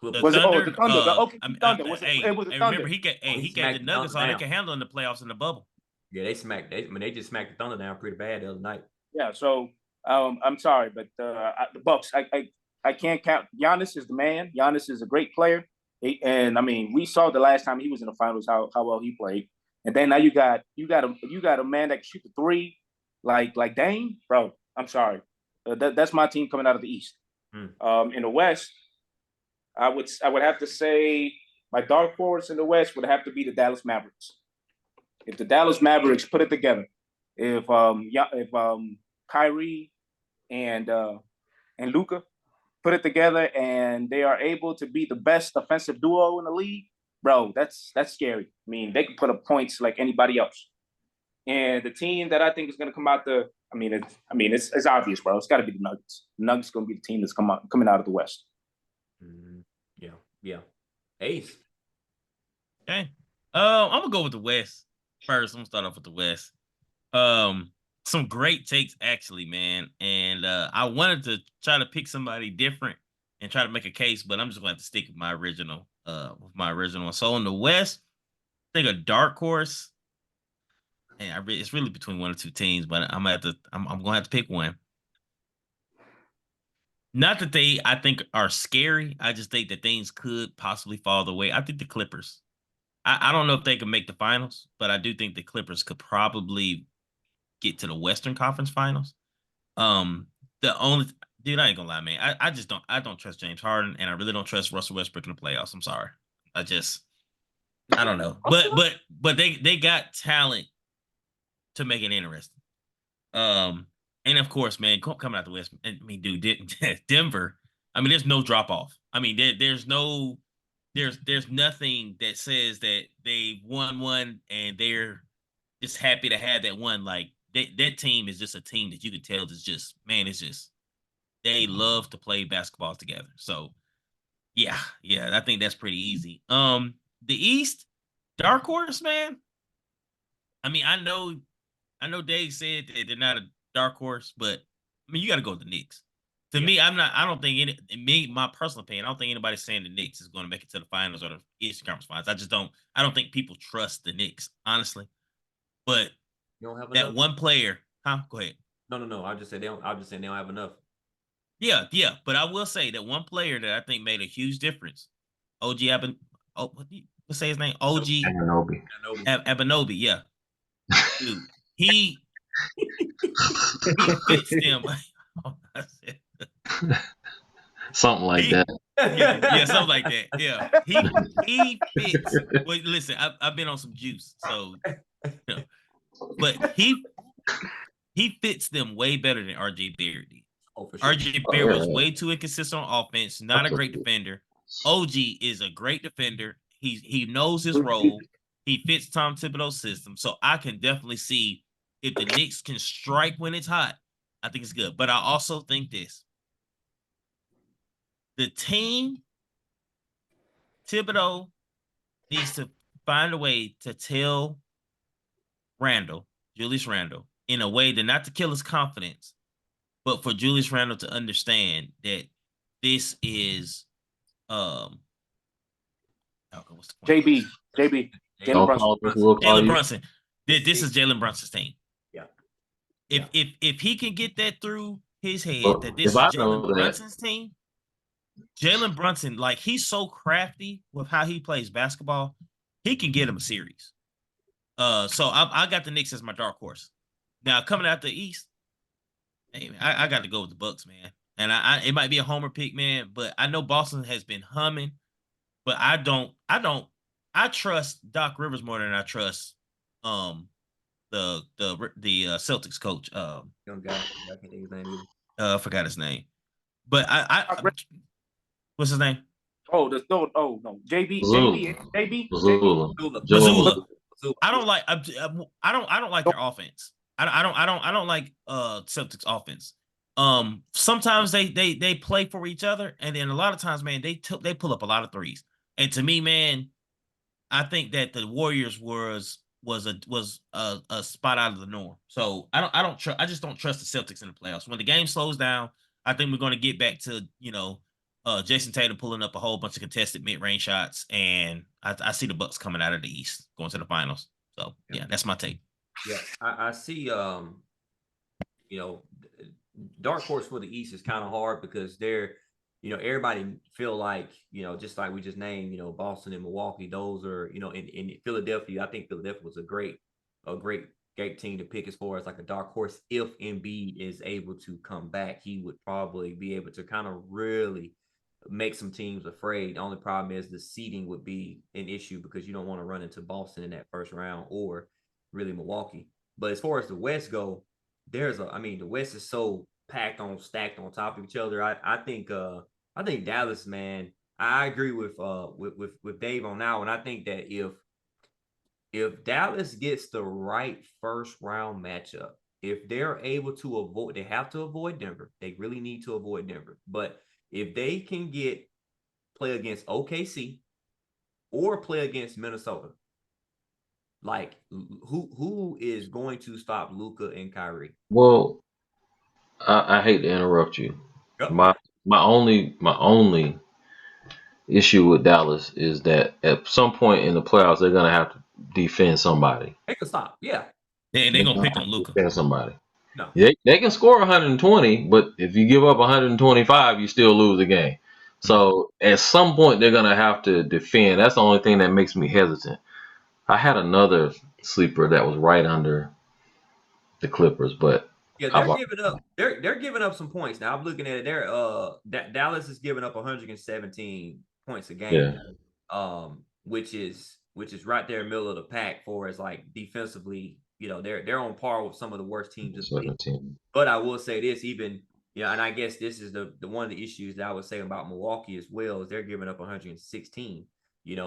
The Was it? Oh, Thunder, the Thunder. Okay, Thunder. It was the Thunder. Remember, he gave the smacked Nuggets the all they Thunder can handle in the playoffs in the bubble. Yeah, they just smacked the Thunder down pretty bad the other night. Yeah. So I'm sorry, but the Bucks, I can't count. Giannis is the man. Giannis is a great player, and I mean, we saw the last time he was in the finals how well he played. And then now you got a man that can shoot the three, like Dame, bro. I'm sorry, that's my team coming out of the East. In the West, I would have to say my dark horse in the West would have to be the Dallas Mavericks. If the Dallas Mavericks put it together, if Kyrie and Luka put it together and they are able to be the best offensive duo in the league, bro, that's scary. I mean, they can put up points like anybody else. And the team that I think is going to come out it's obvious, bro. It's got to be the Nuggets. The Nuggets going to be the team that's coming out of the West. Yeah. Ace. Okay. I'm gonna go with the West first. I'm gonna start off with the West. Some great takes actually, man. And I wanted to try to pick somebody different and try to make a case, but I'm just gonna have to stick with my original. So in the West, I think a dark horse. And it's really between one or two teams, but I'm gonna have to pick one. Not that I think are scary. I just think that things could possibly fall the way. I think the Clippers. I don't know if they can make the finals, but I do think the Clippers could probably get to the Western Conference Finals. The only dude, I ain't gonna lie, man. I don't trust James Harden, and I really don't trust Russell Westbrook in the playoffs. I'm sorry. I don't know. But they got talent to make it interesting. And of course, man, coming out the West, I mean, dude, Denver. I mean, there's no drop off. I mean, there's nothing that says that they won one and they're just happy to have that one. Like that team is just a team that you can tell is just, man, it's just they love to play basketball together. So yeah, I think that's pretty easy. The East, dark horse, man. I mean, I know Dave said that they're not a dark horse, but I mean, you got to go with the Knicks. To me, I don't think my personal opinion, I don't think anybody's saying the Knicks is going to make it to the finals or the Eastern Conference Finals. I don't think people trust the Knicks, honestly. But You don't have that enough? one player, Go ahead. No. I'm just saying they don't have enough. Yeah. But I will say that one player that I think made a huge difference, OG let's say his name, OG Abanobi. Yeah. Dude, he fits them. Something like that. Yeah, something like that. Yeah, he fits. Well, listen, I've been on some juice, so but he fits them way better than RJ Barrett did. Oh, for sure. RJ Barrett was way too inconsistent on offense, not a great defender. OG is a great defender. He knows his role. He fits Tom Thibodeau's system, so I can definitely see if the Knicks can strike when it's hot. I think it's good, but I also think this. The team, Thibodeau needs to find a way to tell Julius Randle, in a way that not to kill his confidence, but for Julius Randle to understand that this is what's the point? JB, Jalen Brunson. This is Jalen Brunson's team. Yeah. If he can get that through his head that this is Jalen Brunson's team, Jalen Brunson, like, he's so crafty with how he plays basketball, he can get him a series. So I got the Knicks as my dark horse. Now coming out the East, hey, I got to go with the Bucks, man. And it might be a homer pick, man, but I know Boston has been humming, but I trust Doc Rivers more than I trust the Celtics coach. Young guy, I can't think his name either. I forgot his name, but I what's his name? No, JB. Mazzulla. I don't like their offense. I don't like Celtics offense. Sometimes they play for each other, and then a lot of times, man, they pull up a lot of threes. And to me, man, I think that the Warriors was a spot out of the norm. So I just don't trust the Celtics in the playoffs. When the game slows down, I think we're going to get back to Jason Tatum pulling up a whole bunch of contested mid-range shots, and I see the Bucks coming out of the East going to the finals. So yeah, that's my take. Yeah, I see. Dark horse for the East is kind of hard because they're, everybody feel like, just like we just named, Boston and Milwaukee. Those are, in Philadelphia. I think Philadelphia was a great team to pick as far as like a dark horse. If Embiid is able to come back, he would probably be able to kind of really make some teams afraid. The only problem is the seeding would be an issue because you don't want to run into Boston in that first round or really Milwaukee. But as far as the West go, the West is so stacked on top of each other. I think Dallas, man. I agree with Dave on that one. I think that if Dallas gets the right first round matchup, if they're able to avoid, they have to avoid Denver. They really need to avoid Denver. But if they can play against OKC or play against Minnesota, like who is going to stop Luka and Kyrie? Well, I hate to interrupt you. Yep. my only issue with Dallas is that at some point in the playoffs they're gonna have to defend somebody. They can stop. Yeah. They're They're gonna gonna pick have on to Luka. defend somebody. No. They can score 120, but if you give up 125, you still lose the game. So at some point they're gonna have to defend. That's the only thing that makes me hesitant. I had another sleeper that was right under the Clippers, but Yeah, I've they're giving up. They're giving up some points. Now I'm looking at it. Dallas is giving up 117 points a game. Which is right there middle of the pack for as like defensively, they're on par with some of the worst teams in the league. 17. But I will say this, even and I guess this is the one of the issues that I would say about Milwaukee as well, is they're giving up 116.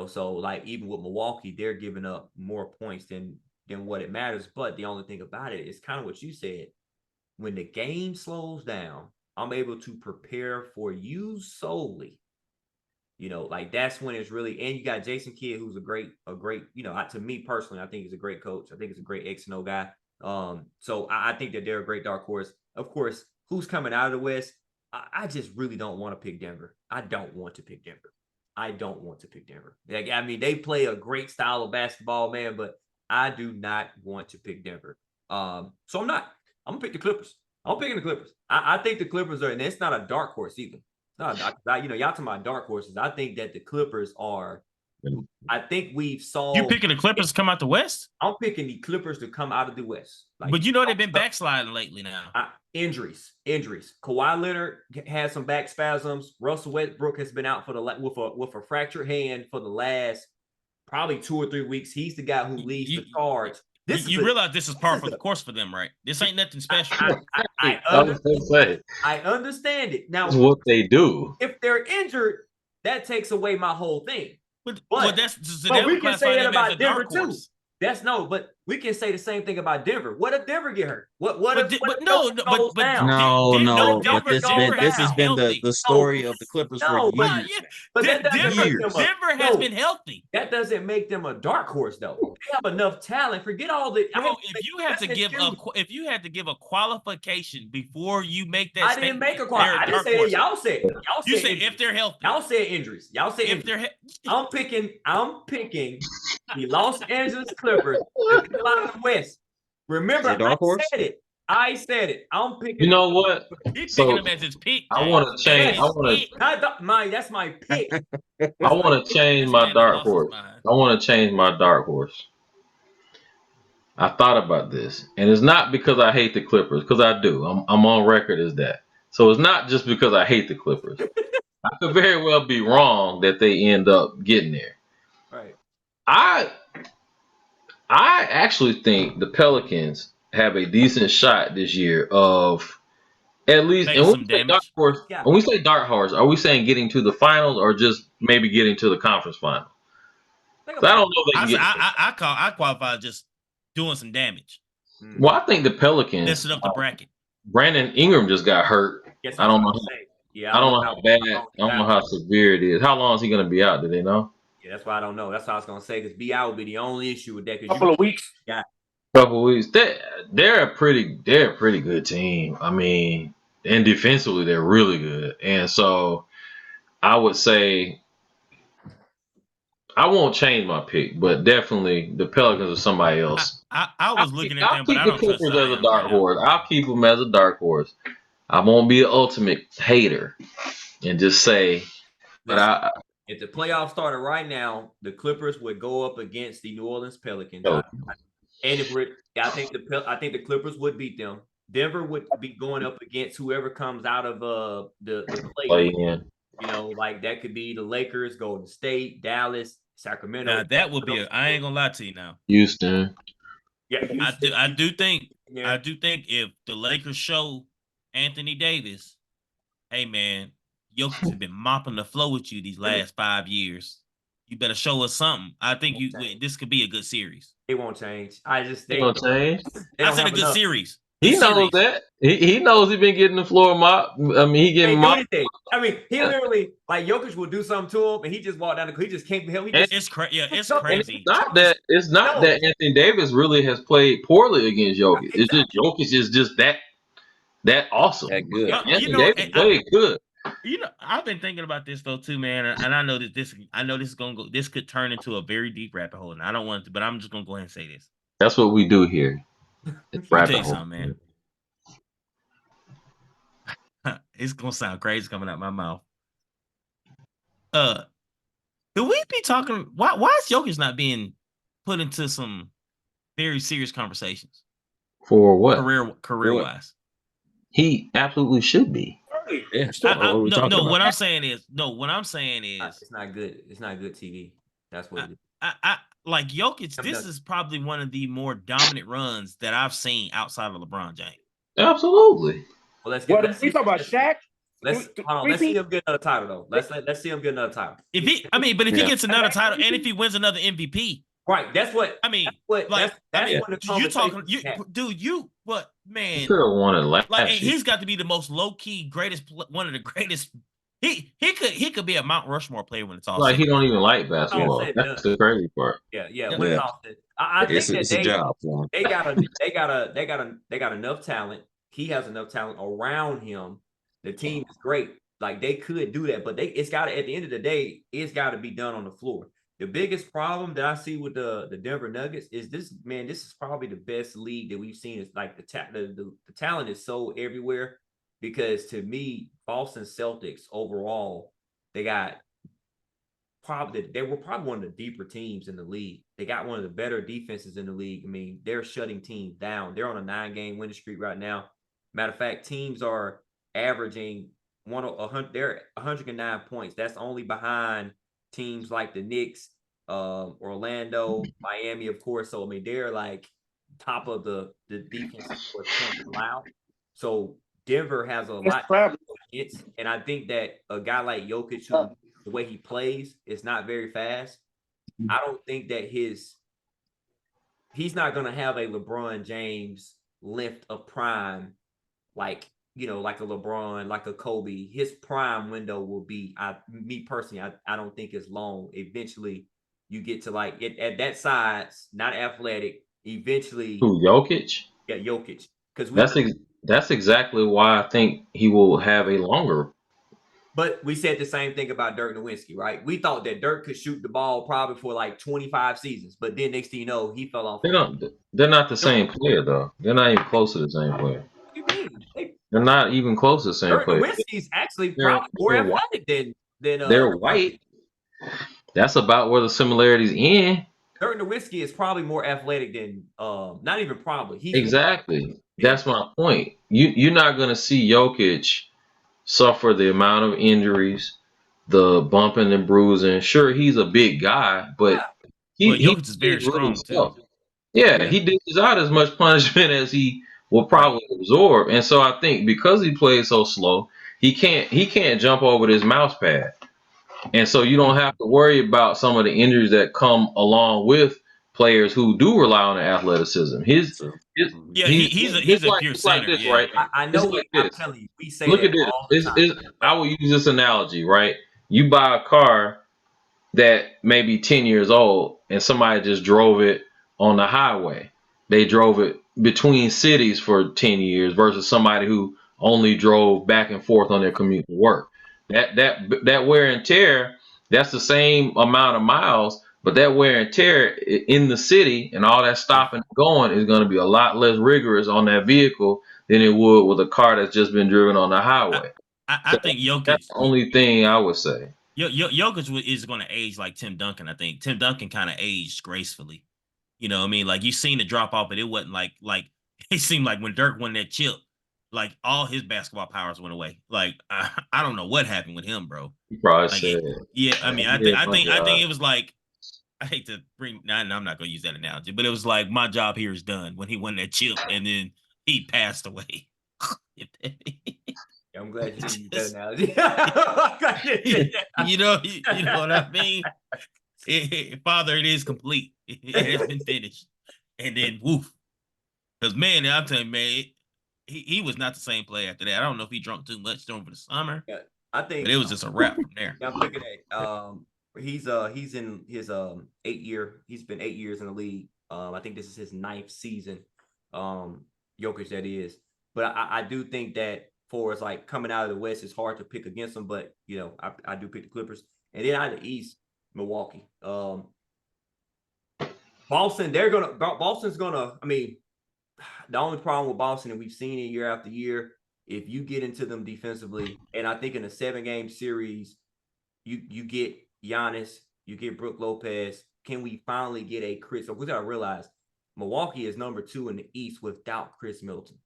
So like even with Milwaukee, they're giving up more points than what it matters. But the only thing about it is kind of what you said. When the game slows down, I'm able to prepare for you solely. Like that's when it's really, and you got Jason Kidd, who's a great, to me personally, I think he's a great coach. I think he's a great X and O guy. So I think that they're a great dark horse. Of course, who's coming out of the West? I just really don't want to pick Denver. I don't want to pick Denver. Like, I mean, they play a great style of basketball, man, but I do not want to pick Denver. So I'm not. I'm gonna pick the Clippers. I'm picking the Clippers. I think the Clippers are, and it's not a dark horse either. No, y'all talking about dark horses. I think that the Clippers are. I think we've solved. You picking the Clippers to come out the West? I'm picking the Clippers to come out of the West. But they've been backsliding lately now. Injuries. Kawhi Leonard has some back spasms. Russell Westbrook has been out with a fractured hand for the last probably 2 or 3 weeks. He's the guy who leads the charge. You realize this is par for the course for them, right? This ain't nothing special. I understand it. Now, that's what they do. If they're injured, that takes away my whole thing. But we can say that about Denver too. But we can say the same thing about Denver. What if Denver get hurt? But this has been the story of the Clippers for years. But Denver has been healthy. That doesn't make them a dark horse, though. They have enough talent. Forget all the. If you had to give a qualification before you make that, I didn't make a qualification. I didn't say that. Y'all said. You said if they're healthy. Y'all said injuries. Y'all said if they're. I'm picking the Los Angeles Clippers to come out of the West. Remember, I said it. I'm picking. You know what? He's picking them as his pick. I want to change. That's my pick. I want to change my dark horse. I thought about this, and it's not because I hate the Clippers, because I do. I'm on record as that. So it's not just because I hate the Clippers. I could very well be wrong that they end up getting there. Right. I actually think the Pelicans have a decent shot this year of at least. And when we say dark horse, when we say dark horse, are we saying getting to the finals or just maybe getting to the conference final? I don't know if they can get. I qualify just doing some damage. Well, I think the Pelicans messing up the bracket. Brandon Ingram just got hurt. Yes, I don't know. I don't know how bad. I don't know how severe it is. How long is he going to be out? Do they know? Yeah, that's why I don't know. That's what I was going to say. Because BI will be the only issue with that. Couple of weeks. Yeah. Couple of weeks. They're a pretty good team. I mean, and defensively they're really good. And so I would say I won't change my pick, but definitely the Pelicans or somebody else. I was looking at them, but I don't trust the Clippers as a dark horse. I'll keep them as a dark horse. I won't be an ultimate hater and just say, but if the playoffs started right now, the Clippers would go up against the New Orleans Pelicans. Oh. And I think the Clippers would beat them. Denver would be going up against whoever comes out of the play-in. Like that could be the Lakers, Golden State, Dallas, Sacramento. Now, that would be I ain't gonna lie to you now. Houston. Yeah, Houston. I do think if the Lakers show Anthony Davis, hey man, Jokic has been mopping the floor with you these last 5 years. You better show us something. I think this could be a good series. It won't change. They won't change. I said a good series. He knows that. He knows he's been getting the floor mopped. I mean, he getting mopped. I mean, he literally, like, Jokic will do something to him, and he just walked down he just can't help. It's crazy. Yeah, it's crazy. It's not that Anthony Davis really has played poorly against Jokic. It's just Jokic is just that awesome. That good. Anthony Davis played good. I've been thinking about this though too, man, and I know that this is gonna go. This could turn into a very deep rabbit hole, and I don't want it to, but I'm just gonna go ahead and say this. That's what we do here. Let me Rabbit tell you hole. something, man. It's gonna sound crazy coming out my mouth. Do we be talking? Why is Jokic not being put into some very serious conversations For what? career wise? He absolutely should be. Yeah. What are we talking about? What I'm saying is It's not good. It's not good TV. That's what it is. I like Jokic. This is probably one of the more dominant runs that I've seen outside of LeBron James. Absolutely. Well, let's What let's we talking about, Shaq? Let's see him get another title though. Let's see him get another title. If he gets another title and if he wins another MVP, right? That's what I mean. That's what you talking? What man? He could have won it last Like, year. he's got to be the most low key, one of the greatest. He could be a Mount Rushmore player when it's all Like said. he don't even like basketball. said That's the crazy part. Yeah. Yeah. When it's all said, I think that It's a job for him. they got enough talent. He has enough talent around him. The team is great. Like they could do that, but it's got to, at the end of the day, it's got to be done on the floor. The biggest problem that I see with the Denver Nuggets is this is probably the best league that we've seen. It's like the talent is so everywhere, because to me, Boston Celtics overall, they were probably one of the deeper teams in the league. They got one of the better defenses in the league. I mean, they're shutting teams down. They're on a 9-game winning streak right now. Matter of fact, teams are averaging they're 109 points. That's only behind teams like the Knicks, Orlando, Miami, of course. So I mean, they're like top of the defense for points allowed. So Denver has a lot against, and I think that a guy like Jokic, who the way he plays is not very fast. I don't think that he's not going to have a LeBron James length of prime, like like a LeBron, like a Kobe. His prime window will be, me personally, I don't think it's long. Eventually, you get to like at that size, not athletic. Eventually, Who, Jokic? Yeah, Jokic. Because that's exactly why I think he will have a longer. But we said the same thing about Dirk Nowitzki, right? We thought that Dirk could shoot the ball probably for like 25 seasons, but then next thing you know, he fell off. They're not the same player though. They're not even close to the same player. What do you mean? They're not even close to the same Dirk player. Nowitzki's actually probably more athletic than they're white. That's about where the similarities end. Dirk Nowitzki is probably more athletic than not even probably. He's exactly. That's my point. You're not gonna see Jokic suffer the amount of injuries, the bumping and bruising. Sure, he's a big guy, but Jokic is very strong too. Yeah, he dishes out as much punishment as he will probably absorb. And so I think because he plays so slow, he can't jump over this mouse pad. And so you don't have to worry about some of the injuries that come along with players who do rely on the athleticism. He's a pure center. Like this, right? I know. Like I'm telling you, we say look that at this. all the time. I will use this analogy, right? You buy a car that may be 10 years old and somebody just drove it on the highway. They drove it between cities for 10 years versus somebody who only drove back and forth on their commute to work. That wear and tear, that's the same amount of miles, but that wear and tear in the city and all that stopping and going is going to be a lot less rigorous on that vehicle than it would with a car that's just been driven on the highway. I think Jokic. That's the only thing I would say. Jokic is going to age like Tim Duncan. I think Tim Duncan kind of aged gracefully. You know what I mean? Like, you seen the drop off, but it wasn't like it seemed like when Dirk won that chip, like all his basketball powers went away. Like, I don't know what happened with him, bro. He probably like, said, I mean, I think it was like, I hate to bring. I'm not going to use that analogy, but it was like my job here is done when he won that chip, and then he passed away. I'm glad you didn't use that analogy. you know what I mean? Father, it is complete. It has been finished. And then woof. Because man, I'm telling you, man, he was not the same player after that. I don't know if he drunk too much over the summer. Yeah, I think, but it was just a wrap from there. I'm looking at he's in his 8-year. He's been 8 years in the league. I think this is his 9th season. Jokic, that is. But I do think that for us, like coming out of the West, it's hard to pick against them, but you know, I do pick the Clippers. And then out of the East, Milwaukee. Boston's gonna, I mean, the only problem with Boston, and we've seen it year after year, if you get into them defensively, and I think in a 7-game series, you get Giannis, you get Brook Lopez. Can we finally get a Chris? So we gotta realize Milwaukee is number 2 in the East without Chris Middleton.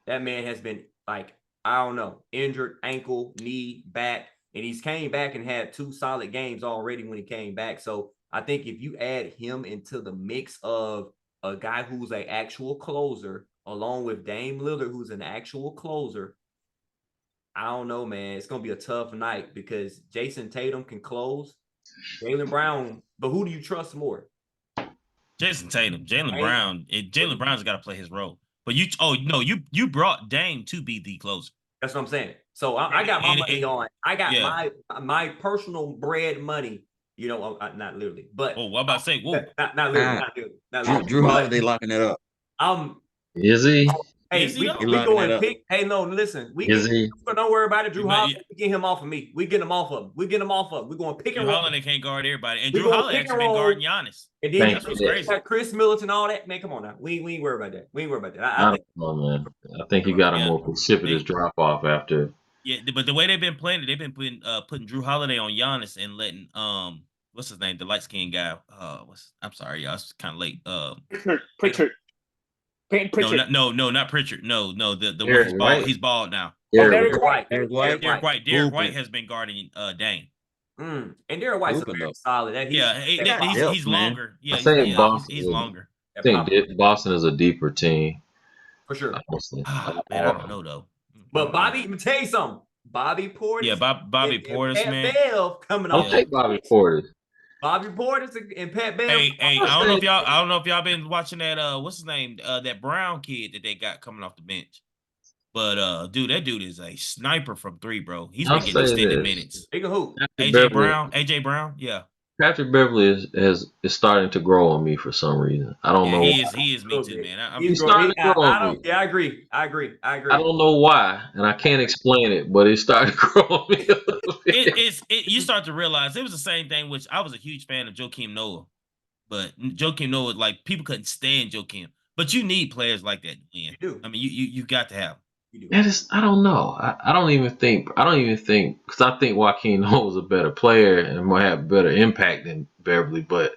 That man has been like, I don't know, injured, ankle, knee, back, and he's came back and had 2 solid games already when he came back. So I think if you add him into the mix of a guy who's an actual closer, along with Dame Lillard, who's an actual closer, I don't know, man. It's going to be a tough night because Jason Tatum can close. Jaylen Brown, but who do you trust more? Jason Tatum, Jaylen Brown. Jaylen Brown's got to play his role. But you brought Dame to be the closer. That's what I'm saying. So I got my money on. I got my personal bread money. You know, not literally, but what about to say? Whoa, not literally. Drew Holiday locking that up. Is he? Hey, Is we he going pick. Hey, no, listen. Don't worry about it. Drew Holiday, we get him off of me. We get him off of him. We're going to pick and Drew roll. Holiday can't guard everybody, and Drew Holiday actually been guarding Giannis. And then that's what's crazy. Chris Middleton, all that. Man, come on now. We ain't worry about that. We ain't worry about that. I don't know, man. I think he got a more precipitous drop off after. Yeah, but the way they've been playing it, they've been putting Drew Holiday on Giannis and letting what's his name, the light skinned guy. I'm sorry, y'all. It's kind of late. Pritchard. Payton Pritchard. No, not Pritchard. No, the one he's bald. He's bald now. Derek White. Derek White has been guarding Dame. And Derek White's solid. He's longer. Yeah, he's longer. I think Boston is a deeper team. For sure. Man, I don't know though. But Bobby, let me tell you something. Bobby Portis. Yeah, Bobby Portis, man. Bev coming I'll take Bobby Portis. Bobby Portis and Pat Bev. Hey, I don't know if y'all been watching that what's his name? That Brown kid that they got coming off the bench. But dude, that dude is a sniper from 3, bro. He's been getting extended minutes. Big who? AJ Brown, yeah. Patrick Beverly is starting to grow on me for some reason. I don't know. He is me too, man. He's starting to grow on me. Yeah, I agree. I don't know why, and I can't explain it, but it's starting to grow on me a little bit. You start to realize it was the same thing, which I was a huge fan of Joakim Noah. But Joakim Noah, like, people couldn't stand Joakim. But you need players like that to win. You do. I mean, you got to have them. I don't know. I don't even think because I think Joakim Noah was a better player and might have better impact than Beverly, but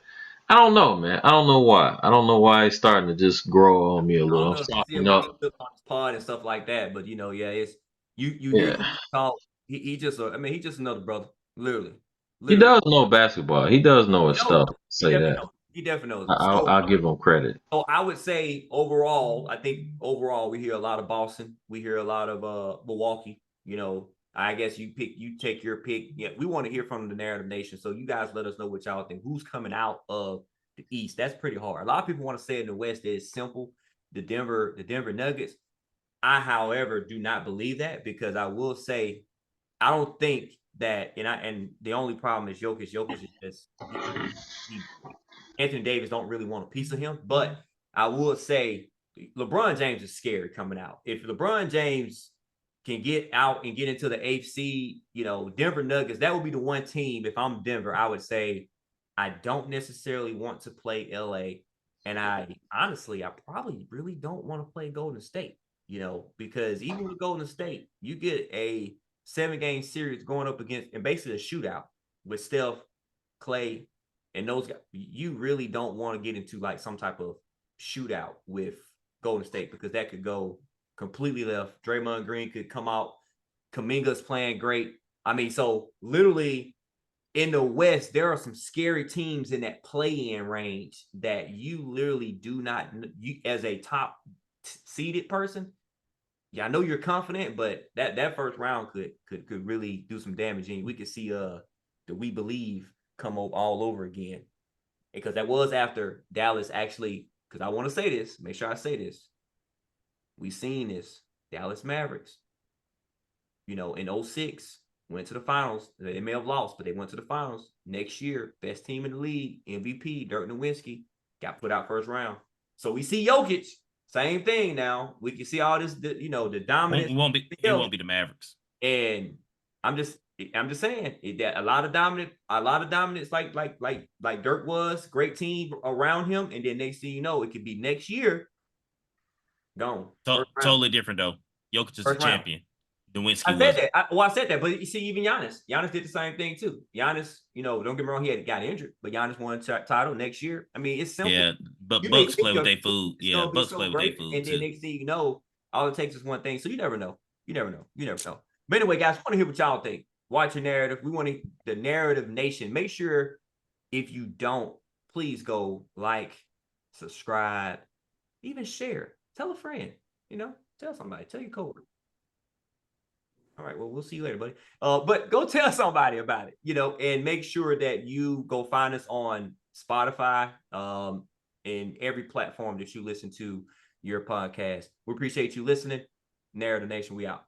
I don't know, man. I don't know why. I don't know why he's starting to just grow on me a little. I'm softening up on his pod and stuff like that, but it's he just he's just another brother, literally. He does know basketball. He does know his stuff. Say that. He definitely knows. I'll give him credit. So I would say overall, we hear a lot of Boston. We hear a lot of Milwaukee. You know, I guess you take your pick. Yeah, we want to hear from the Narrative Nation. So you guys let us know what y'all think. Who's coming out of the East? That's pretty hard. A lot of people want to say in the West that it's simple. The Denver Nuggets. I, however, do not believe that because I will say I don't think that, and the only problem is Jokic. Jokic is just Anthony Davis don't really want a piece of him, but I will say LeBron James is scary coming out. If LeBron James can get out and get into the AFC, Denver Nuggets, that would be the one team. If I'm Denver, I would say I don't necessarily want to play LA. And I probably really don't want to play Golden State, because even with Golden State, you get a 7-game series going up against and basically a shootout with Steph, Clay, and those guys. You really don't want to get into like some type of shootout with Golden State because that could go completely left. Draymond Green could come out. Kuminga's playing great. I mean, so literally in the West, there are some scary teams in that play-in range that you literally do not, you as a top seeded person. Yeah, I know you're confident, but that first round could really do some damage. And we could see the We Believe come all over again, because that was after Dallas actually, because I want to say this, make sure I say this, we seen this Dallas Mavericks, in 2006 went to the finals. They may have lost, but they went to the finals. Next year, best team in the league, MVP Dirk Nowitzki got put out first round. So we see Jokic Same thing now. We can see all this, the dominance. It won't be the Mavericks. And I'm just saying that a lot of dominance like Dirk was, great team around him, and then next thing you know, it could be next year gone. Totally different though. Jokic is a champion. Nowinski I said that. I said that, but you see, even Giannis did the same thing too. Giannis, don't get me wrong, he got injured, but Giannis won a title next year. I mean, it's simple. Yeah, but Bucks play with their food. Yeah, Bucks play with their food and too. then next thing you know, all it takes is one thing. So you never know. You never know. But anyway, guys, I want to hear what y'all think. Watch your narrative. We want the Narrative Nation. Make sure if you don't, please go like, subscribe, even share. Tell a friend. Tell somebody. Tell your coworker. All right, well, we'll see you later, buddy. But go tell somebody about it, and make sure that you go find us on Spotify, and every platform that you listen to your podcast. We appreciate you listening. Narrative Nation, we out.